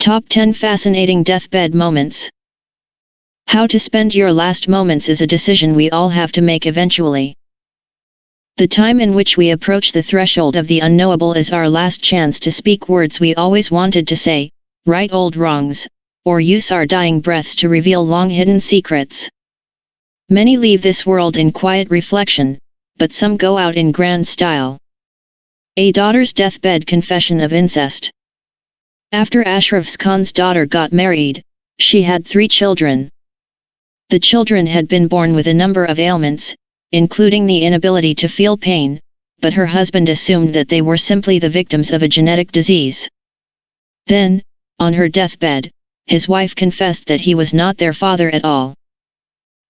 Top 10 Fascinating Deathbed Moments. How to spend your last moments is a decision we all have to make eventually. The time in which we approach the threshold of the unknowable is our last chance to speak words we always wanted to say, right old wrongs, or use our dying breaths to reveal long-hidden secrets. Many leave this world in quiet reflection, but some go out in grand style. A daughter's deathbed confession of incest. After Ashraf Khan's daughter got married, she had 3 children. The children had been born with a number of ailments, including the inability to feel pain, but her husband assumed that they were simply the victims of a genetic disease. Then, on her deathbed, his wife confessed that he was not their father at all.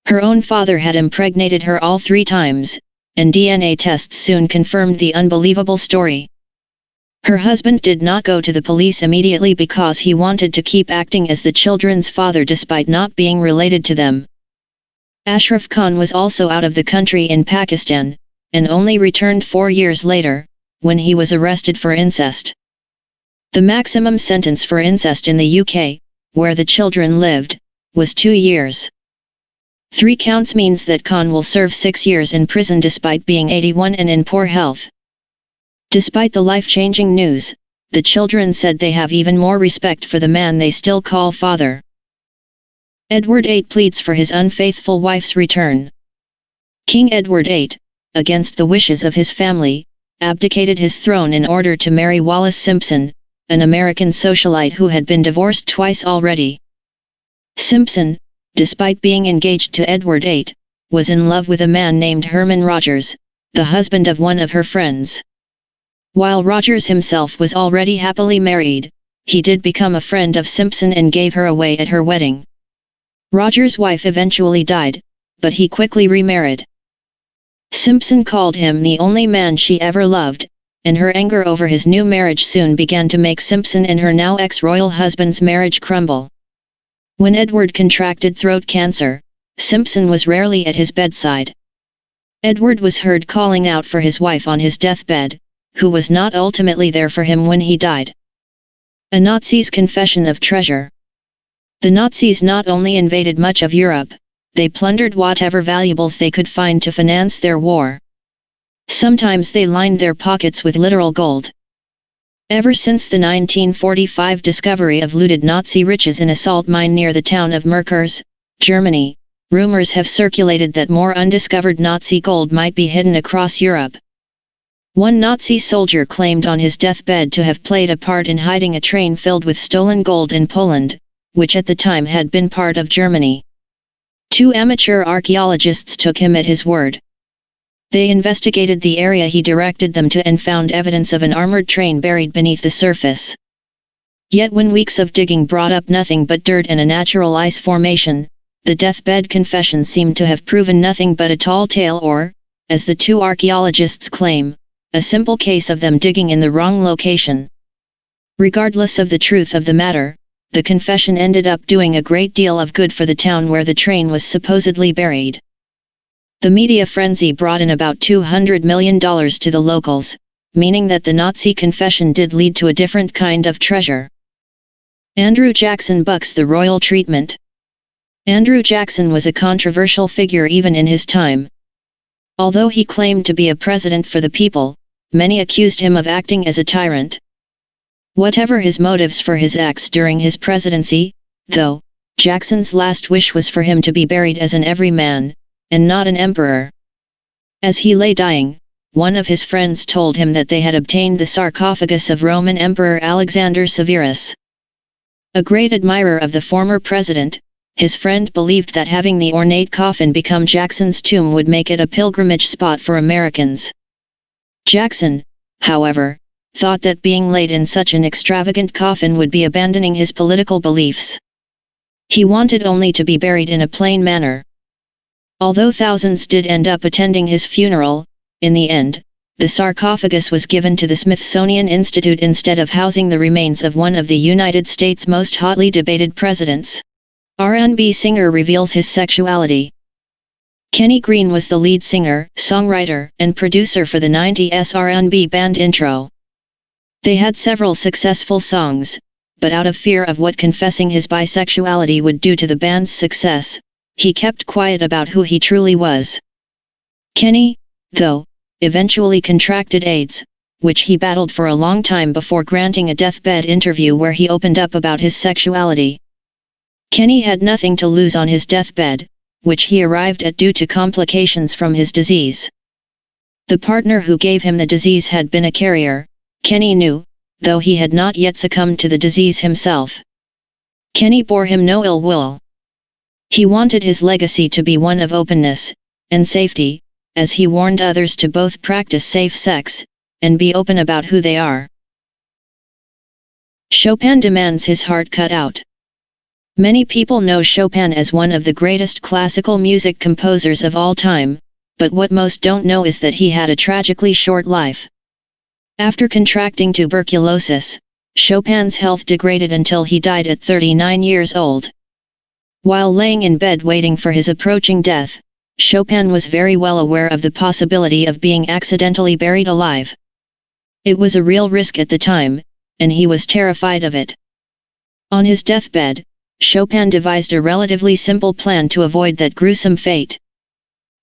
Her own father had impregnated her all 3 times, and DNA tests soon confirmed the unbelievable story. Her husband did not go to the police immediately because he wanted to keep acting as the children's father despite not being related to them. Ashraf Khan was also out of the country in Pakistan, and only returned 4 years later, when he was arrested for incest. The maximum sentence for incest in the UK, where the children lived, was 2 years. 3 counts means that Khan will serve 6 years in prison despite being 81 and in poor health. Despite the life-changing news, the children said they have even more respect for the man they still call father. Edward VIII pleads for his unfaithful wife's return. King Edward VIII, against the wishes of his family, abdicated his throne in order to marry Wallis Simpson, an American socialite who had been divorced twice already. Simpson, despite being engaged to Edward VIII, was in love with a man named Herman Rogers, the husband of one of her friends. While Rogers himself was already happily married, he did become a friend of Simpson and gave her away at her wedding. Rogers' wife eventually died, but he quickly remarried. Simpson called him the only man she ever loved, and her anger over his new marriage soon began to make Simpson and her now ex-royal husband's marriage crumble. When Edward contracted throat cancer, Simpson was rarely at his bedside. Edward was heard calling out for his wife on his deathbed, who was not ultimately there for him when he died. A Nazi's confession of treasure. The Nazis not only invaded much of Europe, they plundered whatever valuables they could find to finance their war. Sometimes they lined their pockets with literal gold. Ever since the 1945 discovery of looted Nazi riches in a salt mine near the town of Merkers, Germany, rumors have circulated that more undiscovered Nazi gold might be hidden across Europe. One Nazi soldier claimed on his deathbed to have played a part in hiding a train filled with stolen gold in Poland, which at the time had been part of Germany. 2 amateur archaeologists took him at his word. They investigated the area he directed them to and found evidence of an armored train buried beneath the surface. Yet when weeks of digging brought up nothing but dirt and a natural ice formation, the deathbed confession seemed to have proven nothing but a tall tale or, as the 2 archaeologists claim, a simple case of them digging in the wrong location. Regardless of the truth of the matter, the confession ended up doing a great deal of good for the town where the train was supposedly buried. The media frenzy brought in about $200 million to the locals, meaning that the Nazi confession did lead to a different kind of treasure. Andrew Jackson bucks the royal treatment. Andrew Jackson was a controversial figure even in his time. Although he claimed to be a president for the people, many accused him of acting as a tyrant. Whatever his motives for his acts during his presidency, though, Jackson's last wish was for him to be buried as an everyman, and not an emperor. As he lay dying, one of his friends told him that they had obtained the sarcophagus of Roman Emperor Alexander Severus. A great admirer of the former president, his friend believed that having the ornate coffin become Jackson's tomb would make it a pilgrimage spot for Americans. Jackson, however, thought that being laid in such an extravagant coffin would be abandoning his political beliefs. He wanted only to be buried in a plain manner. Although thousands did end up attending his funeral, in the end, the sarcophagus was given to the Smithsonian Institute instead of housing the remains of one of the United States' most hotly debated presidents. R&B singer reveals his sexuality. Kenny Green was the lead singer, songwriter, and producer for the 90s R&B band Intro. They had several successful songs, but out of fear of what confessing his bisexuality would do to the band's success, he kept quiet about who he truly was. Kenny, though, eventually contracted AIDS, which he battled for a long time before granting a deathbed interview where he opened up about his sexuality. Kenny had nothing to lose on his deathbed, which he arrived at due to complications from his disease. The partner who gave him the disease had been a carrier, Kenny knew, though he had not yet succumbed to the disease himself. Kenny bore him no ill will. He wanted his legacy to be one of openness and safety, as he warned others to both practice safe sex and be open about who they are. Chopin demands his heart cut out. Many people know Chopin as one of the greatest classical music composers of all time, but what most don't know is that he had a tragically short life. After contracting tuberculosis, Chopin's health degraded until he died at 39 years old. While laying in bed waiting for his approaching death, Chopin was very well aware of the possibility of being accidentally buried alive. It was a real risk at the time, and he was terrified of it. On his deathbed, Chopin devised a relatively simple plan to avoid that gruesome fate.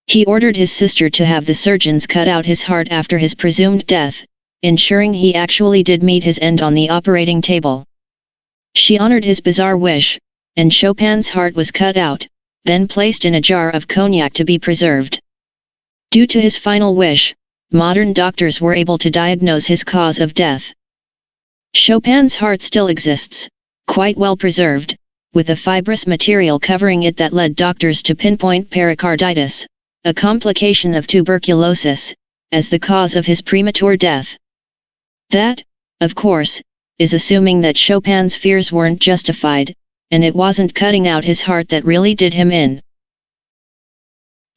He ordered his sister to have the surgeons cut out his heart after his presumed death, ensuring he actually did meet his end on the operating table. She honored his bizarre wish, and Chopin's heart was cut out, then placed in a jar of cognac to be preserved. Due to his final wish, modern doctors were able to diagnose his cause of death. Chopin's heart still exists, quite well preserved, with a fibrous material covering it that led doctors to pinpoint pericarditis, a complication of tuberculosis, as the cause of his premature death. That, of course, is assuming that Chopin's fears weren't justified, and it wasn't cutting out his heart that really did him in.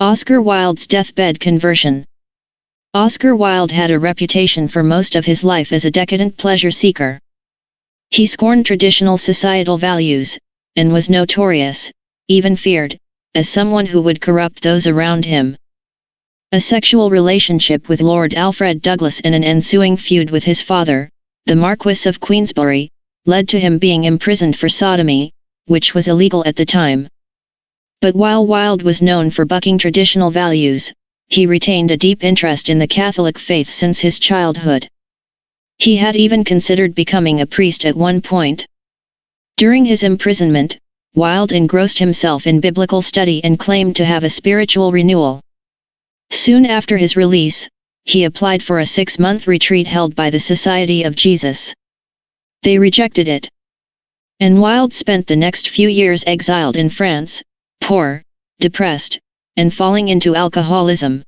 Oscar Wilde's deathbed conversion. Oscar Wilde had a reputation for most of his life as a decadent pleasure seeker. He scorned traditional societal values, and was notorious, even feared, as someone who would corrupt those around him. A sexual relationship with Lord Alfred Douglas and an ensuing feud with his father, the Marquis of Queensberry, led to him being imprisoned for sodomy, which was illegal at the time. But while Wilde was known for bucking traditional values, he retained a deep interest in the Catholic faith since his childhood. He had even considered becoming a priest at one point. During his imprisonment, Wilde engrossed himself in biblical study and claimed to have a spiritual renewal. Soon after his release, he applied for a 6-month retreat held by the Society of Jesus. They rejected it. And Wilde spent the next few years exiled in France, poor, depressed, and falling into alcoholism.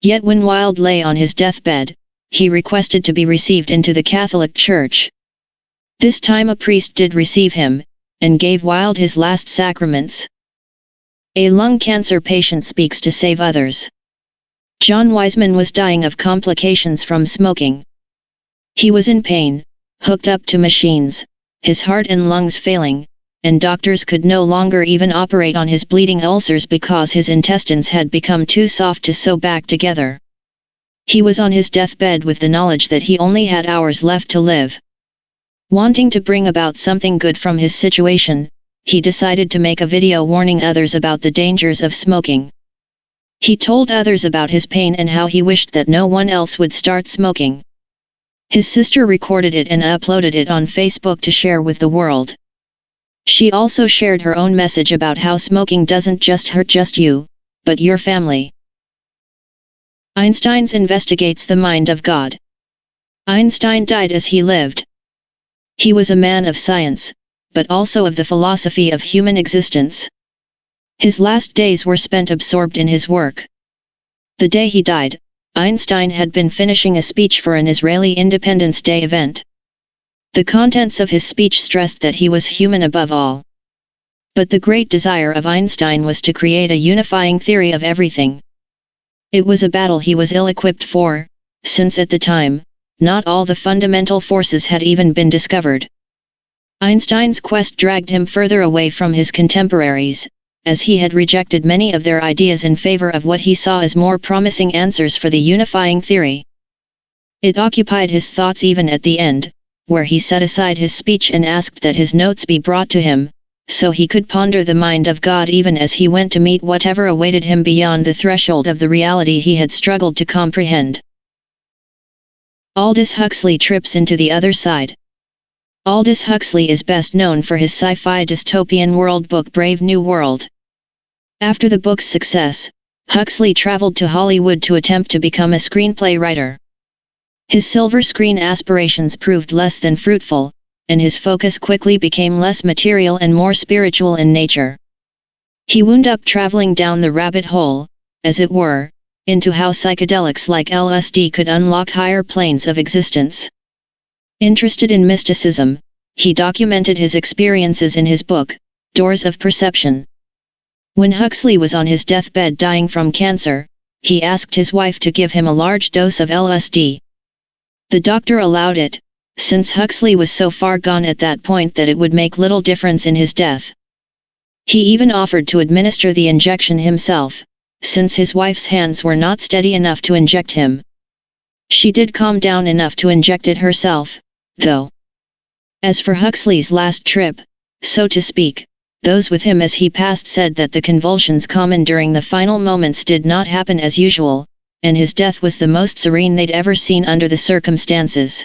Yet when Wilde lay on his deathbed, he requested to be received into the Catholic Church. This time a priest did receive him, and gave Wilde his last sacraments. A lung cancer patient speaks to save others. John Wiseman was dying of complications from smoking. He was in pain, hooked up to machines, his heart and lungs failing, and doctors could no longer even operate on his bleeding ulcers because his intestines had become too soft to sew back together. He was on his deathbed with the knowledge that he only had hours left to live. Wanting to bring about something good from his situation, he decided to make a video warning others about the dangers of smoking. He told others about his pain and how he wished that no one else would start smoking. His sister recorded it and uploaded it on Facebook to share with the world. She also shared her own message about how smoking doesn't just hurt just you, but your family. Einstein's investigates the mind of God. Einstein died as he lived. He was a man of science, but also of the philosophy of human existence. His last days were spent absorbed in his work. The day he died, Einstein had been finishing a speech for an Israeli Independence Day event. The contents of his speech stressed that he was human above all. But the great desire of Einstein was to create a unifying theory of everything. It was a battle he was ill-equipped for, since at the time, not all the fundamental forces had even been discovered. Einstein's quest dragged him further away from his contemporaries, as he had rejected many of their ideas in favor of what he saw as more promising answers for the unifying theory. It occupied his thoughts even at the end, where he set aside his speech and asked that his notes be brought to him, so he could ponder the mind of God even as he went to meet whatever awaited him beyond the threshold of the reality he had struggled to comprehend. Aldous Huxley trips into the other side. Aldous Huxley is best known for his sci-fi dystopian world book Brave New World. After the book's success, Huxley traveled to Hollywood to attempt to become a screenplay writer. His silver screen aspirations proved less than fruitful, and his focus quickly became less material and more spiritual in nature. He wound up traveling down the rabbit hole, as it were, into how psychedelics like LSD could unlock higher planes of existence. Interested in mysticism, he documented his experiences in his book, Doors of Perception. When Huxley was on his deathbed dying from cancer, he asked his wife to give him a large dose of LSD. The doctor allowed it, since Huxley was so far gone at that point that it would make little difference in his death. He even offered to administer the injection himself, since his wife's hands were not steady enough to inject him. She did calm down enough to inject it herself, though. As for Huxley's last trip, so to speak, those with him as he passed said that the convulsions common during the final moments did not happen as usual, and his death was the most serene they'd ever seen under the circumstances.